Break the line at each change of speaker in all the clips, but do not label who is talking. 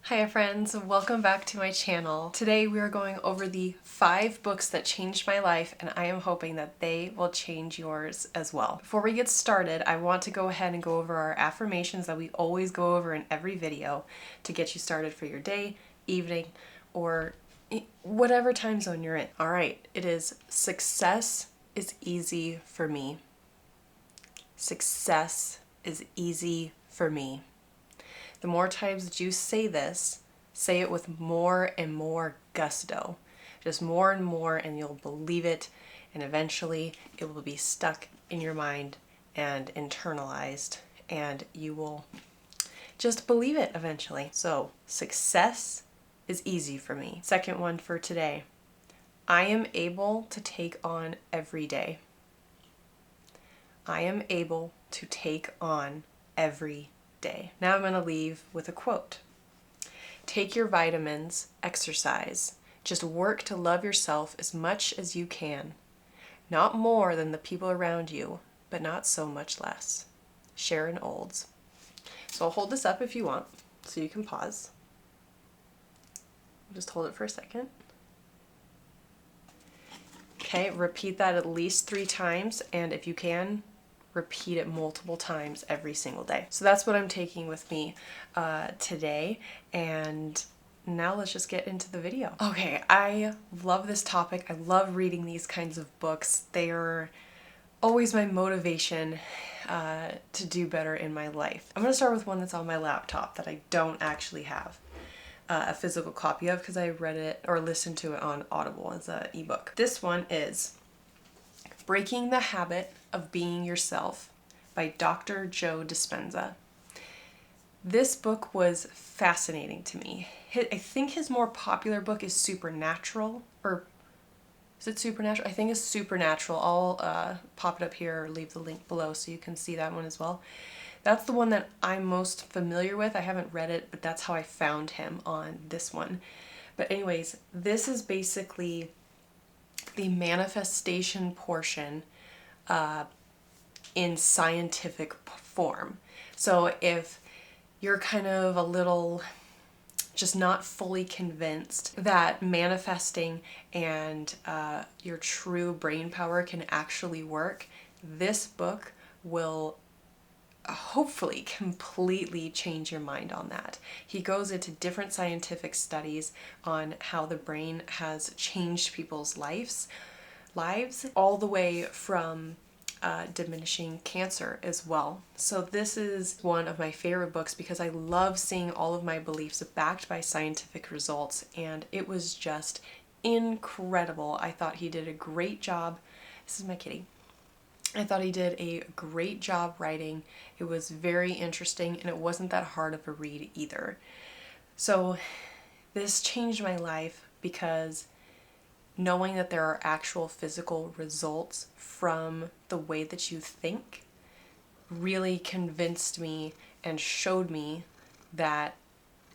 Hiya friends, welcome back to my channel. Today we are going over the 5 books that changed my life, and I am hoping that they will change yours as well. Before we get started, I want to go ahead and go over our affirmations that we always go over in every video to get you started for your day, evening, or whatever time zone you're in. Alright, it is success is easy for me. Success is easy for me. The more times that you say this, say it with more and more gusto. Just more and more, and you'll believe it, and eventually it will be stuck in your mind and internalized, and you will just believe it eventually. So, success is easy for me. Second one for today. I am able to take on every day. I am able to take on every day. Now I'm going to leave with a quote. Take your vitamins, exercise. Just work to love yourself as much as you can. Not more than the people around you, but not so much less. Sharon Olds. So I'll hold this up if you want, so you can pause. Just hold it for a second. Okay, repeat that at least 3 times, and if you can, repeat it multiple times every single day. So that's what I'm taking with me today, and now let's just get into the video. Okay, I love this topic. I love reading these kinds of books. They are always my motivation to do better in my life. I'm gonna start with one that's on my laptop that I don't actually have a physical copy of because I read it or listened to it on Audible as an ebook. This one is Breaking the Habit of Being Yourself by Dr. Joe Dispenza. This book was fascinating to me. I think his more popular book is Supernatural, or is it Supernatural? I think it's Supernatural. I'll pop it up here or leave the link below so you can see that one as well. That's the one that I'm most familiar with. I haven't read it, but that's how I found him on this one. But anyways, this is basically the manifestation portion in scientific form. So if you're kind of a little just not fully convinced that manifesting and your true brain power can actually work, this book will hopefully completely change your mind on that. He goes into different scientific studies on how the brain has changed people's lives, all the way from diminishing cancer as well. So this is one of my favorite books because I love seeing all of my beliefs backed by scientific results, and it was just incredible. I thought he did a great job. This is my kitty. I thought he did a great job writing. It was very interesting, and it wasn't that hard of a read either. So this changed my life because knowing that there are actual physical results from the way that you think really convinced me and showed me that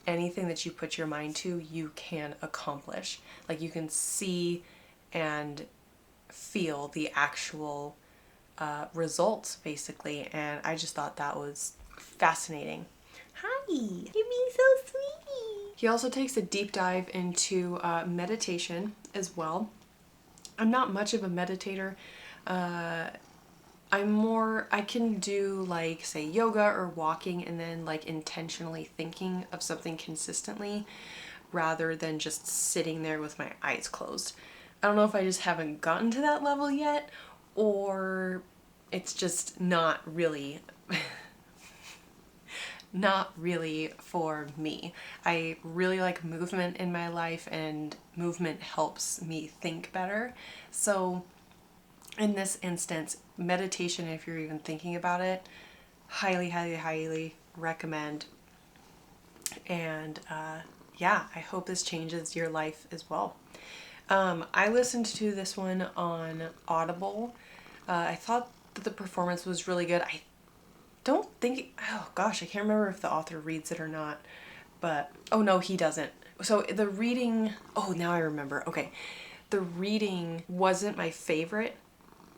anything that you put your mind to, you can accomplish. Like, you can see and feel the actual results, basically, and I just thought that was fascinating. Hi! You're being so sweet! He also takes a deep dive into meditation as well. I'm not much of a meditator. I can do, like, say, yoga or walking and then, like, intentionally thinking of something consistently rather than just sitting there with my eyes closed. I don't know if I just haven't gotten to that level yet, or it's just not really for me. I really like movement in my life, and movement helps me think better. So in this instance, meditation, if you're even thinking about it, highly, highly, highly recommend. And yeah, I hope this changes your life as well. I listened to this one on Audible. I thought that the performance was really good. I don't think, oh gosh, I can't remember if the author reads it or not, but, oh no, he doesn't. So the reading, oh, now I remember. Okay, the reading wasn't my favorite,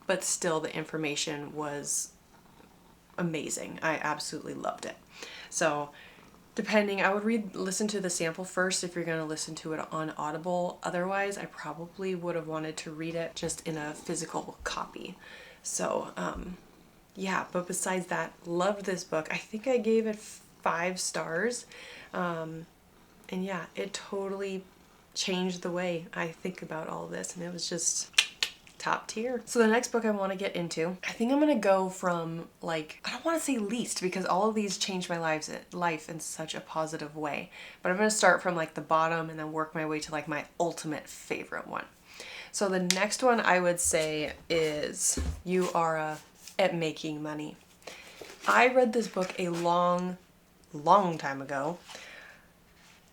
but still the information was amazing. I absolutely loved it. So Depending, I would listen to the sample first if you're going to listen to it on Audible. Otherwise, I probably would have wanted to read it just in a physical copy. So, yeah, but besides that, loved this book. I think I gave it 5 stars. And yeah, it totally changed the way I think about all this, and it was just top tier. So the next book I want to get into, I think I'm going to go from, like, I don't want to say least because all of these changed my life in such a positive way, but I'm going to start from like the bottom and then work my way to like my ultimate favorite one. So the next one I would say is You Are at Making Money. I read this book a long time ago,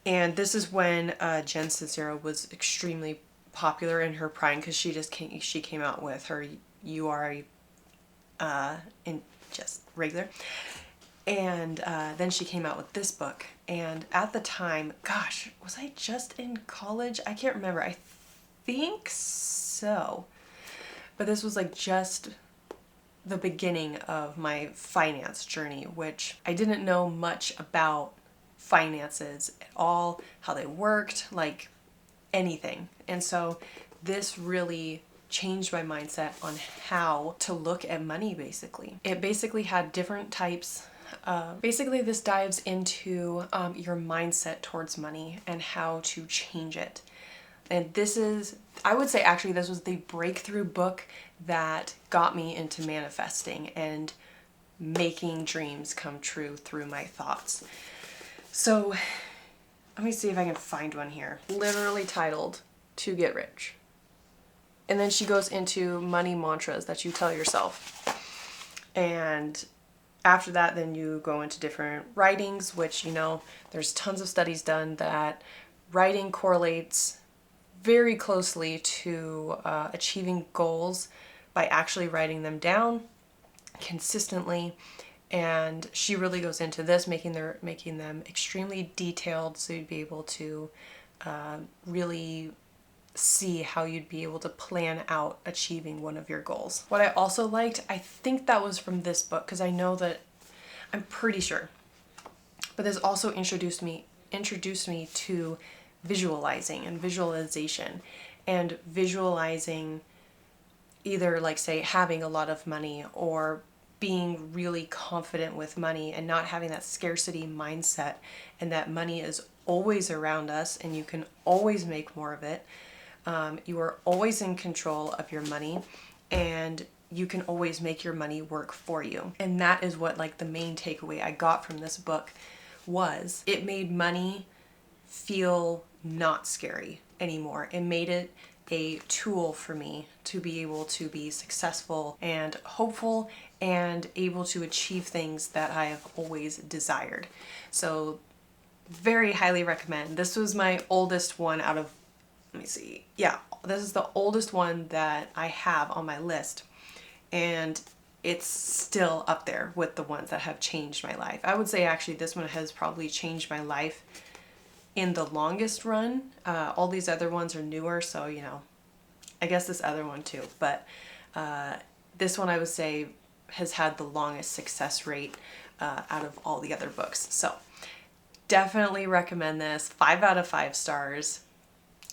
and this is when Jen Sincero was extremely popular in her prime, because she came out with her You Are in just regular, and then she came out with this book. And at the time, gosh, was I just in college? I can't remember. I think so, but this was like just the beginning of my finance journey, which I didn't know much about finances at all, how they worked, like anything. And so this really changed my mindset on how to look at money, basically. It basically had different types. Basically, this dives into your mindset towards money and how to change it. And this is, I would say actually, this was the breakthrough book that got me into manifesting and making dreams come true through my thoughts. So let me see if I can find one here. Literally titled To Get Rich. And then she goes into money mantras that you tell yourself. And after that, then you go into different writings, which, you know, there's tons of studies done that writing correlates very closely to achieving goals by actually writing them down consistently. And she really goes into this, making them extremely detailed, so you'd be able to really see how you'd be able to plan out achieving one of your goals. What I also liked, I think that was from this book, because I know that, I'm pretty sure, but this also introduced me to visualizing and visualization, and visualizing either, like, say, having a lot of money or being really confident with money and not having that scarcity mindset, and that money is always around us and you can always make more of it. You are always in control of your money, and you can always make your money work for you. And that is what, like, the main takeaway I got from this book was. It made money feel not scary anymore. It made it a tool for me to be able to be successful and hopeful and able to achieve things that I have always desired. So very highly recommend. This was my oldest one out of, let me see. Yeah, this is the oldest one that I have on my list. And it's still up there with the ones that have changed my life. I would say actually this one has probably changed my life in the longest run. All these other ones are newer, so, you know, I guess this other one too. But this one I would say has had the longest success rate out of all the other books. So definitely recommend this. 5 out of 5 stars.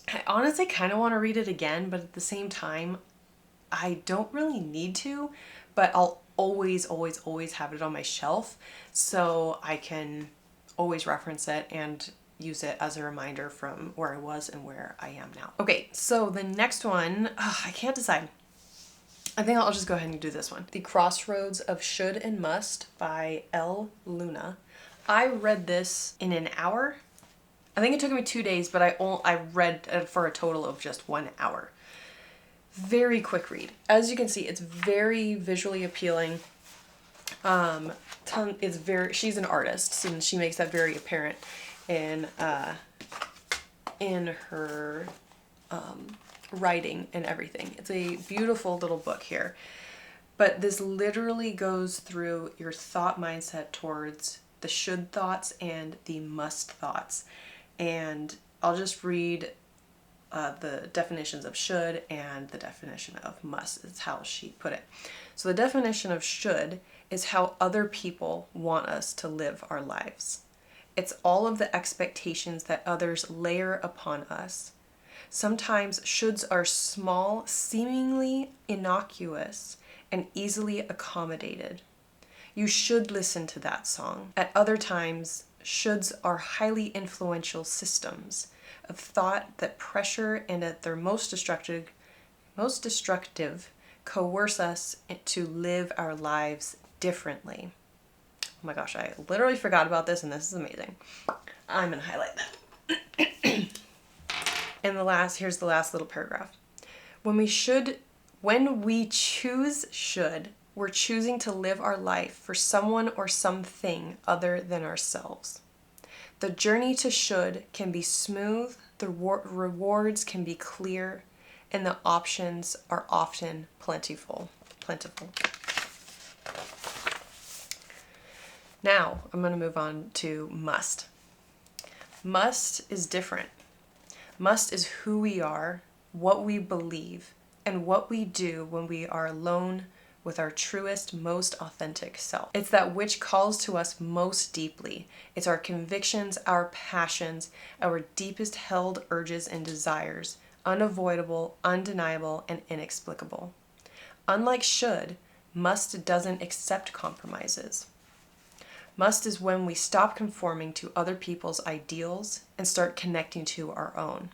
I honestly kind of want to read it again, but at the same time, I don't really need to, but I'll always have it on my shelf so I can always reference it and use it as a reminder from where I was and where I am now. Okay, so the next one, I can't decide. I think I'll just go ahead and do this one. The Crossroads of Should and Must by L. Luna. I read this in an hour. I think it took me 2 days, but I read it for a total of just 1 hour. Very quick read. As you can see, it's very visually appealing. She's an artist, and she makes that very apparent in her writing and everything. It's a beautiful little book here. But this literally goes through your thought mindset towards the should thoughts and the must thoughts. And I'll just read the definitions of should and the definition of must is how she put it. So the definition of should is how other people want us to live our lives. It's all of the expectations that others layer upon us. Sometimes shoulds are small, seemingly innocuous, and easily accommodated. You should listen to that song. At other times, shoulds are highly influential systems of thought that pressure and at their most destructive coerce us to live our lives differently. Oh my gosh, I literally forgot about this and this is amazing. I'm gonna highlight that. And here's the last little paragraph. When we choose should, we're choosing to live our life for someone or something other than ourselves. The journey to should can be smooth, the rewards can be clear, and the options are often plentiful. Now, I'm going to move on to must. Must is different. Must is who we are, what we believe, and what we do when we are alone with our truest, most authentic self. It's that which calls to us most deeply. It's our convictions, our passions, our deepest held urges and desires, unavoidable, undeniable, and inexplicable. Unlike should, must doesn't accept compromises. Must is when we stop conforming to other people's ideals and start connecting to our own.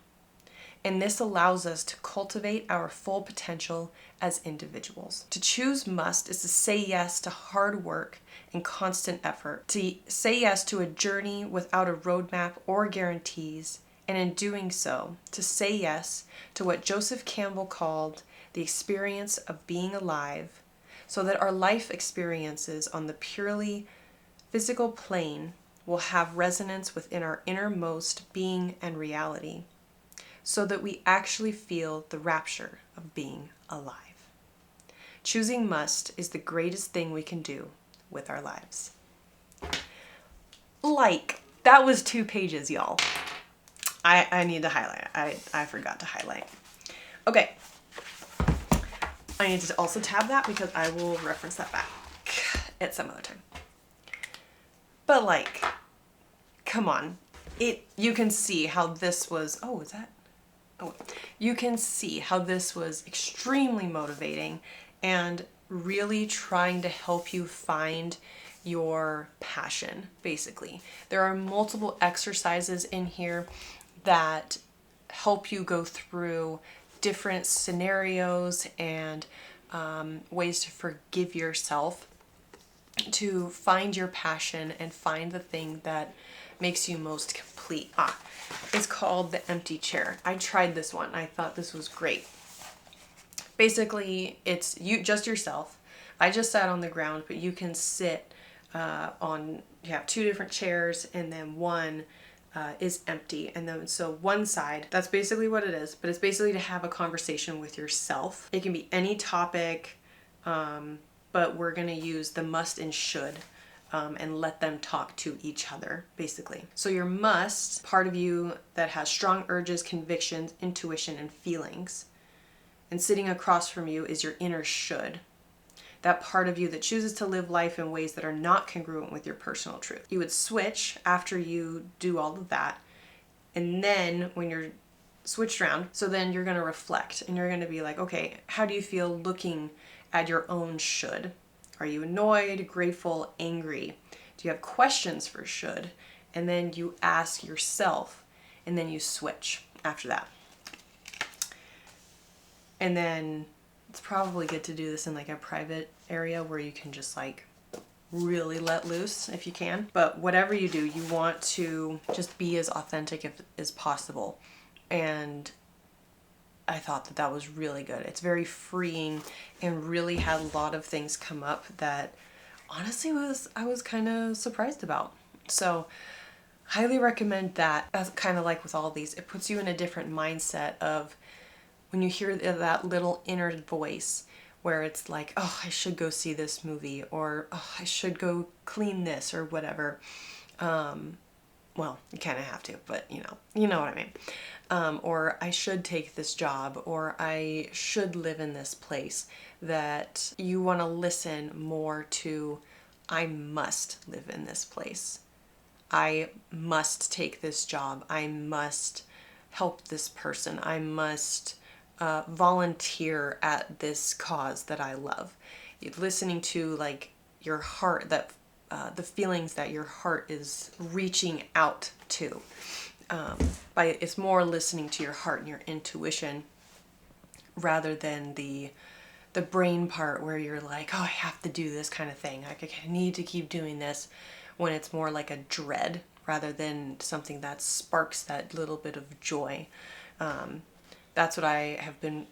And this allows us to cultivate our full potential as individuals. To choose must is to say yes to hard work and constant effort, to say yes to a journey without a roadmap or guarantees, and in doing so, to say yes to what Joseph Campbell called the experience of being alive, so that our life experiences on the purely physical plane will have resonance within our innermost being and reality, so that we actually feel the rapture of being alive. Choosing must is the greatest thing we can do with our lives. That was 2 pages, y'all. I need to highlight. I forgot to highlight. Okay. I need to also tab that because I will reference that back at some other time. But come on. You can see how this was, you can see how this was extremely motivating and really trying to help you find your passion, basically. There are multiple exercises in here that help you go through different scenarios and ways to forgive yourself, to find your passion and find the thing that makes you most complete. It's called the empty chair. I tried this one. I thought this was great. Basically, it's just yourself. I just sat on the ground, but you can sit you have 2 different chairs, and then one is empty. And then so one side, that's basically what it is, but it's basically to have a conversation with yourself. It can be any topic, but we're going to use the must and should and let them talk to each other, basically. So your must, part of you that has strong urges, convictions, intuition, and feelings. And sitting across from you is your inner should. That part of you that chooses to live life in ways that are not congruent with your personal truth. You would switch after you do all of that. And then when you're switched around, so then you're going to reflect and you're going to be like, okay, how do you feel looking at your own should? Are you annoyed, grateful, angry? Do you have questions for should? And then you ask yourself, and then you switch after that. And then it's probably good to do this in a private area where you can just really let loose if you can. But whatever you do, you want to just be as authentic as possible. And I thought that was really good. It's very freeing and really had a lot of things come up that honestly I was kind of surprised about. So highly recommend that. That's kind of like with all these, it puts you in a different mindset of when you hear that little inner voice where it's like, oh, I should go see this movie, or oh, I should go clean this, or whatever. Well, you kind of have to, but you know what I mean. Or I should take this job, or I should live in this place, that you want to listen more to, I must live in this place. I must take this job. I must help this person. I must volunteer at this cause that I love. You're listening to like your heart, that the feelings that your heart is reaching out to. It's more listening to your heart and your intuition rather than the brain part where you're like, oh, I have to do this kind of thing. Like, I need to keep doing this, when it's more like a dread rather than something that sparks that little bit of joy. That's what I have been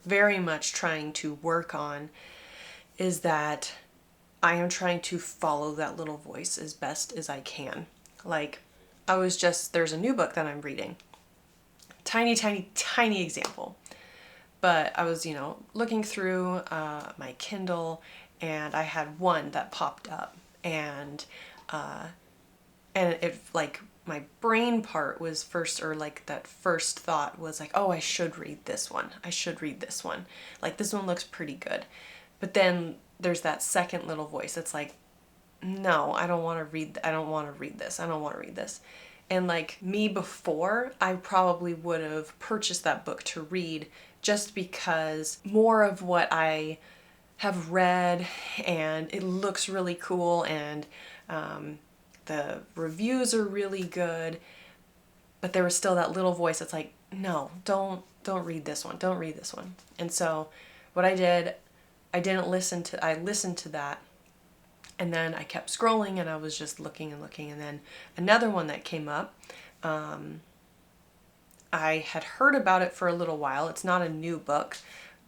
very much trying to work on, is that I am trying to follow that little voice as best as I can. Like, there's a new book that I'm reading. Tiny, tiny, tiny example. But I was, looking through my Kindle, and I had one that popped up, and it, like, my brain part was first, or like that first thought was like, oh, I should read this one. I should read this one. Like, this one looks pretty good. But then there's that second little voice that's like, no, I don't want to read this. I don't want to read this. And like me before, I probably would have purchased that book to read, just because more of what I have read, and it looks really cool, and the reviews are really good, but there was still that little voice that's like, no, don't read this one. Don't read this one. And so what I did, I listened to that, and then I kept scrolling, and I was just looking and looking, and then another one that came up, I had heard about it for a little while. It's not a new book,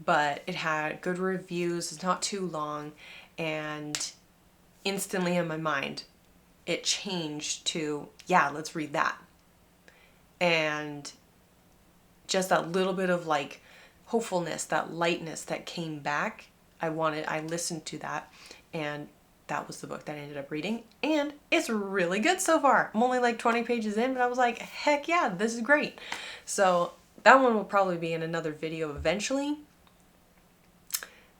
but it had good reviews. It's not too long, and instantly in my mind, it changed to, yeah, let's read that. And just that little bit of like hopefulness, that lightness that came back, I listened to that, and that was the book that I ended up reading, and it's really good so far. I'm only like 20 pages in, but I was like, heck yeah, this is great. So that one will probably be in another video eventually,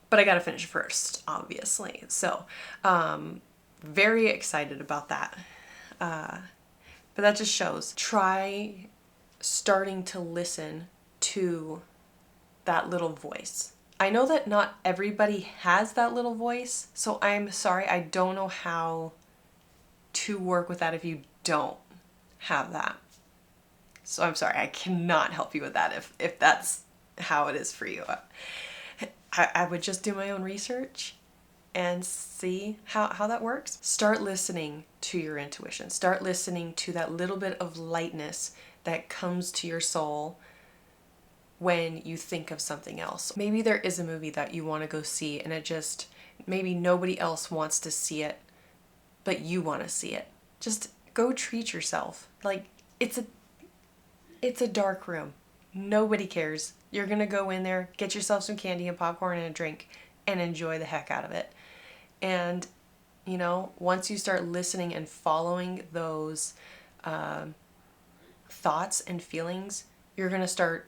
but I gotta finish first, obviously. So very excited about that. But that just shows, try starting to listen to that little voice. I know that not everybody has that little voice, so I'm sorry, I don't know how to work with that if you don't have that. So I'm sorry, I cannot help you with that if that's how it is for you. I would just do my own research and see how that works. Start listening to your intuition. Start listening to that little bit of lightness that comes to your soul when you think of something else. Maybe there is a movie that you want to go see, and maybe nobody else wants to see it, but you want to see it. Just go treat yourself. Like, it's a dark room. Nobody cares. You're gonna go in there, get yourself some candy and popcorn and a drink, and enjoy the heck out of it. And, once you start listening and following those thoughts and feelings, you're gonna start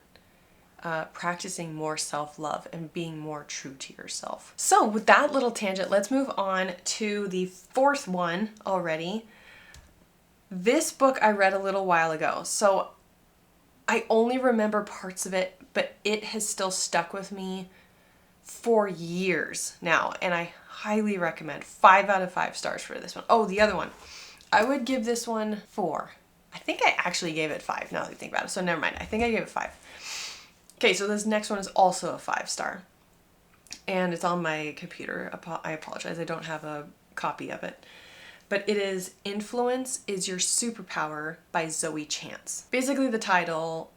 practicing more self-love and being more true to yourself. So with that little tangent, let's move on to the fourth one already. This book I read a little while ago, so I only remember parts of it, but it has still stuck with me for years now, and I highly recommend. 5 out of 5 stars for this one. Oh, the other one, I would give this one 4. I think I actually gave it 5 now that I think about it, so never mind. I think I gave it 5. Okay, so this next one is also a 5-star, and it's on my computer. I apologize, I don't have a copy of it. But it is Influence is Your Superpower by Zoe Chance. Basically, the title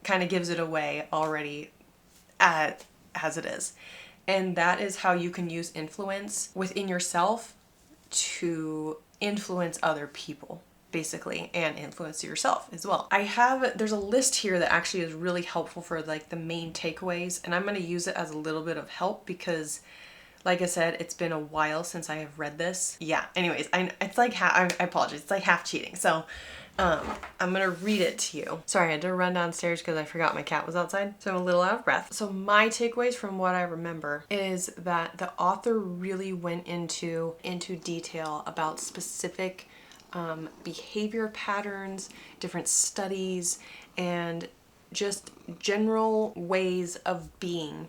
kind of gives it away already as it is. And that is how you can use influence within yourself to influence other people, basically, and influence yourself as well. There's a list here that actually is really helpful for like the main takeaways, and I'm going to use it as a little bit of help because, like I said, it's been a while since I have read this. Yeah, anyways, it's like I apologize, it's like half cheating. So I'm gonna read it to you. Sorry, I had to run downstairs because I forgot my cat was outside, so I'm a little out of breath. So my takeaways from what I remember is that the author really went into detail about specific behavior patterns, different studies, and just general ways of being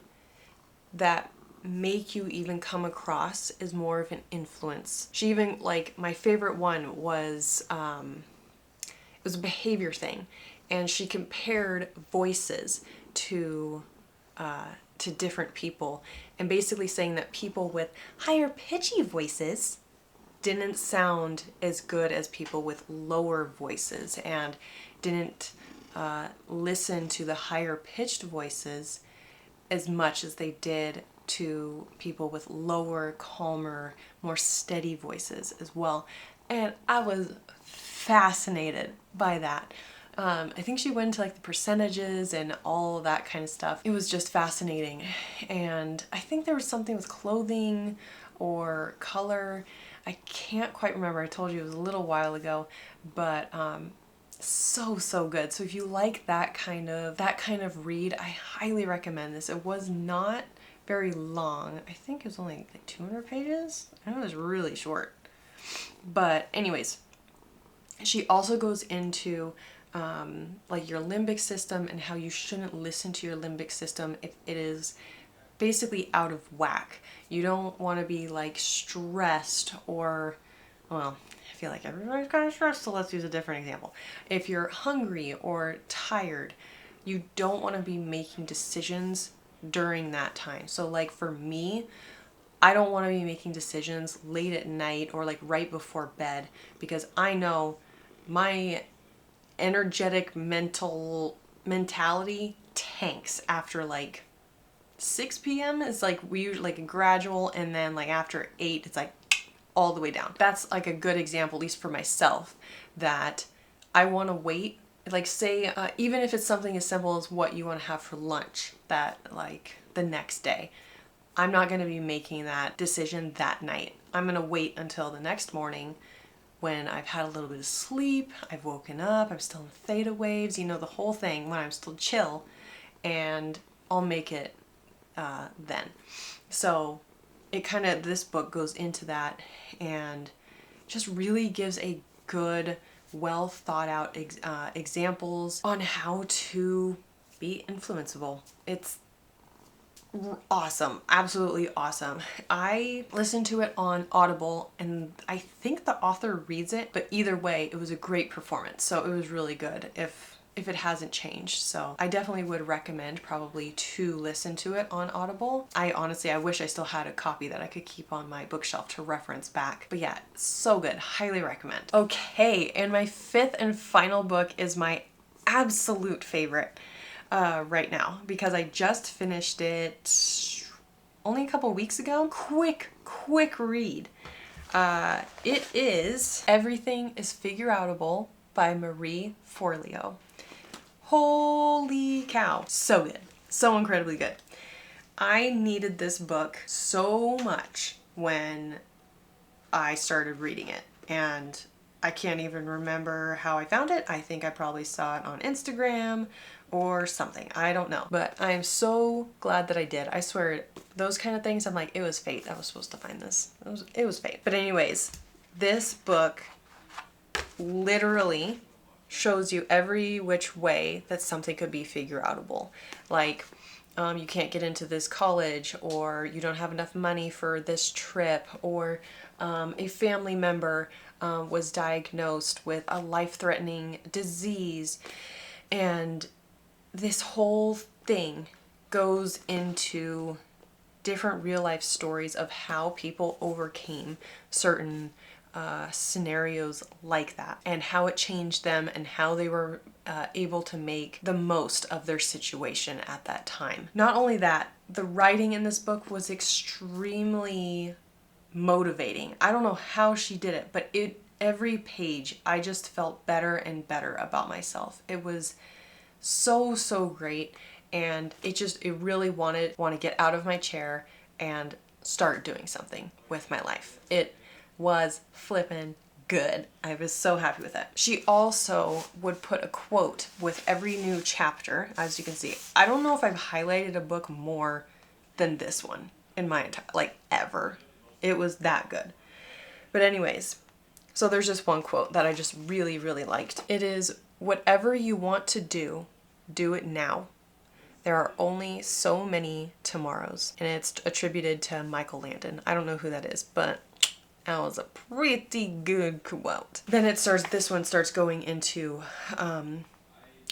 that make you even come across as more of an influence. She even, like, my favorite one was, it was a behavior thing, and she compared voices to different people, and basically saying that people with higher pitchy voices didn't sound as good as people with lower voices, and didn't listen to the higher pitched voices as much as they did to people with lower, calmer, more steady voices as well. And I was fascinated by that. I think she went into like the percentages and all that kind of stuff. It was just fascinating. And I think there was something with clothing or color. I can't quite remember. I told you it was a little while ago, but so good. So if you like that kind of read, I highly recommend this. It was not very long. I think it was only like 200 pages. I know it was really short. But anyways, she also goes into like your limbic system and how you shouldn't listen to your limbic system if it is basically out of whack. You don't want to be like stressed or, well, I feel like everybody's kind of stressed, so let's use a different example. If you're hungry or tired, you don't want to be making decisions during that time. So like for me, I don't want to be making decisions late at night or like right before bed, because I know my energetic mentality tanks after like 6 p.m. It's like we usually like a gradual, and then like after 8 it's like all the way down. That's like a good example, at least for myself, that I want to wait. Like say, even if it's something as simple as what you want to have for lunch that like the next day, I'm not going to be making that decision that night. I'm going to wait until the next morning when I've had a little bit of sleep, I've woken up, I'm still in theta waves, you know, the whole thing, when I'm still chill, and I'll make it then. So it kind of, this book goes into that and just really gives a good, well thought out examples on how to be influenceable. It's awesome, absolutely awesome. I listened to it on Audible, and I think the author reads it, but either way, it was a great performance. So it was really good if it hasn't changed. So I definitely would recommend probably to listen to it on Audible. I wish I still had a copy that I could keep on my bookshelf to reference back. But yeah, so good, highly recommend. Okay, and my fifth and final book is my absolute favorite right now, because I just finished it only a couple weeks ago. Quick read. It is Everything is Figureoutable by Marie Forleo. Holy cow, so good, so incredibly good. I needed this book so much when I started reading it, and I can't even remember how I found it. I think I probably saw it on Instagram or something. I don't know. But I am so glad that I did. I swear, those kind of things, I'm like, it was fate. I was supposed to find this. It was fate. But anyways, this book literally shows you every which way that something could be figure-outable. Like, you can't get into this college, or you don't have enough money for this trip, or a family member was diagnosed with a life-threatening disease. And this whole thing goes into different real-life stories of how people overcame certain scenarios like that, and how it changed them, and how they were able to make the most of their situation at that time. Not only that, the writing in this book was extremely motivating. I don't know how she did it, but every page I just felt better and better about myself. It was so great, and it really want to get out of my chair and start doing something with my life. It was flippin' good. I was so happy with it. She also would put a quote with every new chapter, as you can see. I don't know if I've highlighted a book more than this one in my entire, like, ever. It was that good. But anyways, So there's just one quote that I just really, really liked. It is, "Whatever you want to do it now. There are only so many tomorrows." And it's attributed to Michael Landon. I don't know who that is, but that was a pretty good quote. Then this one starts going into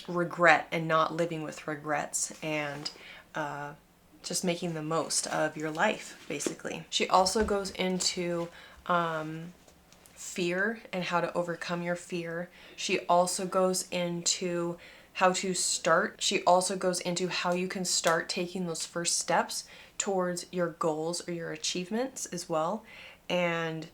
regret and not living with regrets, and just making the most of your life, basically. She also goes into fear and how to overcome your fear. She also goes into how to start. She also goes into how you can start taking those first steps towards your goals or your achievements as well, and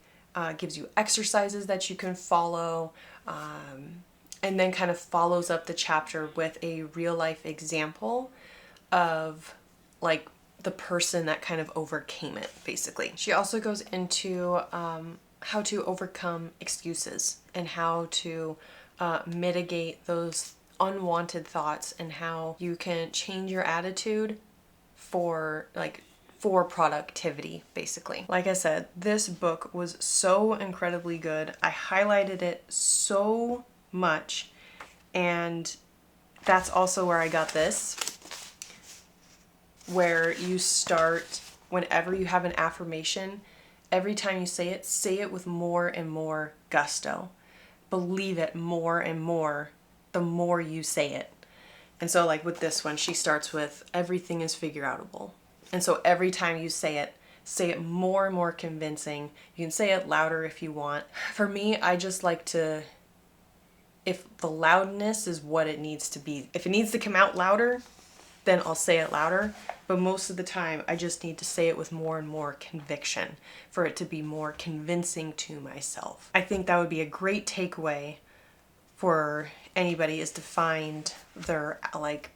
gives you exercises that you can follow, and then kind of follows up the chapter with a real life example of like the person that kind of overcame it, basically. She also goes into how to overcome excuses and how to mitigate those unwanted thoughts, and how you can change your attitude for productivity, basically. Like I said, this book was so incredibly good. I highlighted it so much, and that's also where I got this, where you start, whenever you have an affirmation, every time you say it with more and more gusto. Believe it more and more the more you say it. And so like with this one, she starts with, "Everything is figure outable." And so every time you say it more and more convincing. You can say it louder if you want. For me, I just like to, if the loudness is what it needs to be, if it needs to come out louder, then I'll say it louder. But most of the time, I just need to say it with more and more conviction for it to be more convincing to myself. I think that would be a great takeaway for anybody, is to find their, like,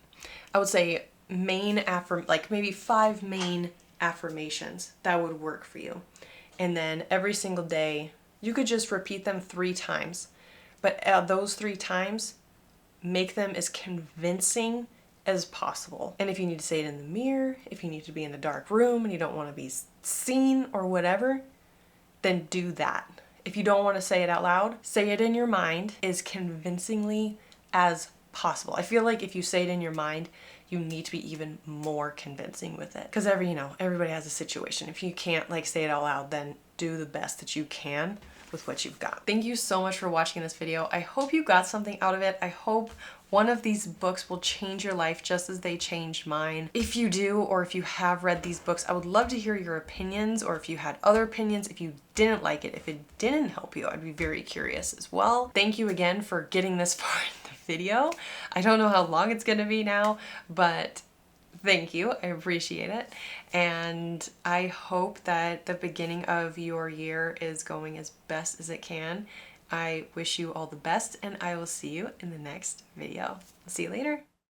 I would say maybe 5 main affirmations that would work for you. And then every single day, you could just repeat them 3 times. But those 3 times, make them as convincing as possible. And if you need to say it in the mirror, if you need to be in a dark room and you don't want to be seen or whatever, then do that. If you don't want to say it out loud, say it in your mind as convincingly as possible. I feel like if you say it in your mind, you need to be even more convincing with it. Because everybody has a situation. If you can't say it out loud, then do the best that you can with what you've got. Thank you so much for watching this video. I hope you got something out of it. I hope one of these books will change your life just as they changed mine. If you do, or if you have read these books, I would love to hear your opinions, or if you had other opinions, if you didn't like it, if it didn't help you, I'd be very curious as well. Thank you again for getting this far in the video. I don't know how long it's gonna be now, but thank you, I appreciate it. And I hope that the beginning of your year is going as best as it can. I wish you all the best, and I will see you in the next video. See you later.